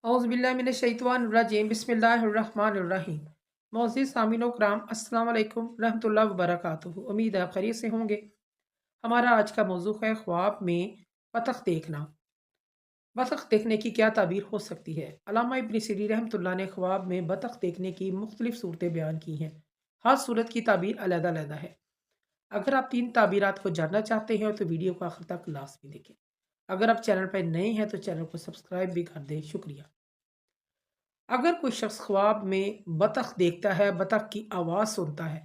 औज़ुबिल्लाहिमिनश्शैतानिर्रजीम बिस्मिल्लाहिर्रहमानिर्रहीम। मोअज़्ज़िज़ सामीनो कराम अस्सलाम वालेकुम रहमतुल्लाहि व बरकातुहू। उम्मीद है आप खैरियत से होंगे। हमारा आज का मौज़ू है ख्वाब में बतख देखना। बतख देखने की क्या ताबीर हो सकती है? अल्लामा इब्न सिरी रहमतुल्लाह ने ख्वाब में बतख देखने की मुख्तलिफ सूरतें बयान की हैं। हर सूरत की ताबीर अलग-अलग है। अगर आप तीन ताबीरात को जानना चाहते हैं तो वीडियो को आखिर तक लाज़मी देखें। अगर आप चैनल पर नए हैं तो चैनल को सब्सक्राइब भी कर दें। शुक्रिया। अगर कोई शख्स ख्वाब में बतख देखता है, बतख की आवाज़ सुनता है,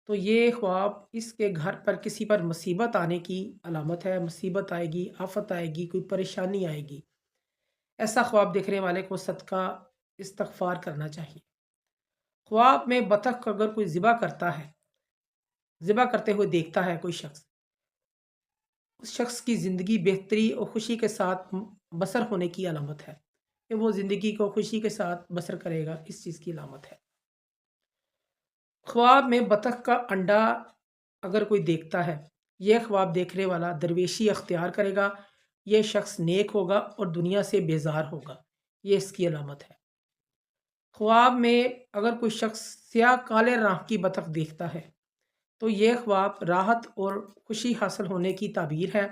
तो ये ख्वाब इसके घर पर किसी पर मुसीबत आने की अलामत है। मुसीबत आएगी, आफ़त आएगी, कोई परेशानी आएगी। ऐसा ख्वाब देखने वाले को सदका इस्तिग़फ़ार करना चाहिए। ख्वाब में बतख को अगर कोई ज़िबह करता है, ज़िबह करते हुए देखता है कोई शख्स, उस शख्स की ज़िंदगी बेहतरी और खुशी के साथ बसर होने की अलामत है कि वो ज़िंदगी को खुशी के साथ बसर करेगा, इस चीज़ की अलामत है। ख्वाब में बतख का अंडा अगर कोई देखता है, यह ख्वाब देखने वाला दरवेशी अख्तियार करेगा, यह शख्स नेक होगा और दुनिया से बेज़ार होगा, ये इसकी अलामत है। ख्वाब में अगर कोई शख्स स्याह काले रंग की बतख देखता है, तो यह ख्वाब राहत और खुशी हासिल होने की ताबीर है,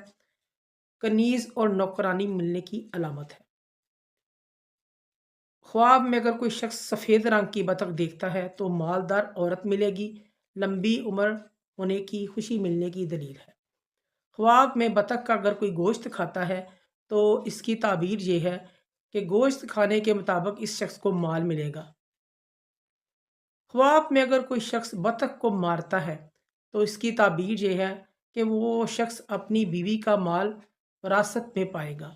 कनीज़ और नौकरानी मिलने की अलामत है। ख्वाब में अगर कोई शख्स सफ़ेद रंग की बतख देखता है तो मालदार औरत मिलेगी, लंबी उम्र होने की खुशी मिलने की दलील है। ख्वाब में बतख का अगर कोई गोश्त खाता है तो इसकी ताबीर ये है कि गोश्त खाने के मुताबिक इस शख्स को माल मिलेगा। ख्वाब में अगर कोई शख्स बतख को मारता है तो इसकी ताबीर ये है कि वो शख्स अपनी बीवी का माल विरासत में पाएगा,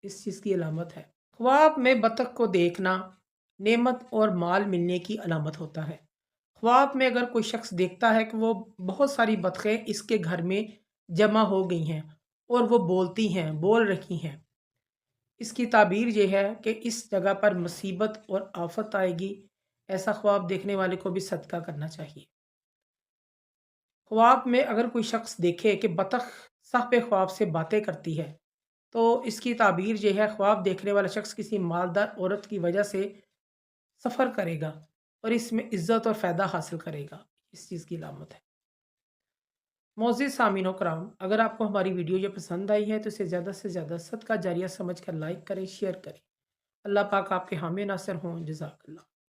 इस चीज़ की अलामत है। ख्वाब में बतख को देखना नेमत और माल मिलने की अलामत होता है। ख्वाब में अगर कोई शख्स देखता है कि वो बहुत सारी बतखें इसके घर में जमा हो गई हैं और वो बोलती हैं, बोल रही हैं, इसकी ताबीर ये है कि इस जगह पर मुसीबत और आफत आएगी। ऐसा ख्वाब देखने वाले को भी सदका करना चाहिए। ख्वाब में अगर कोई शख्स देखे कि बतख साहिब ख्वाब से बातें करती है, तो इसकी ताबीर ये है ख्वाब देखने वाला शख्स किसी मालदार औरत की वजह से सफ़र करेगा और इसमें इज़्ज़त और फ़ायदा हासिल करेगा, इस चीज़ की अलामत है। मोअज़्ज़िज़ सामीनो कराम, अगर आपको हमारी वीडियो ये पसंद आई है तो इसे ज़्यादा से ज़्यादा सदका जारिया समझ कर लाइक करें, शेयर करें। अल्लाह पाक आपके हामी नासिर हों। जज़ाकल्लाह।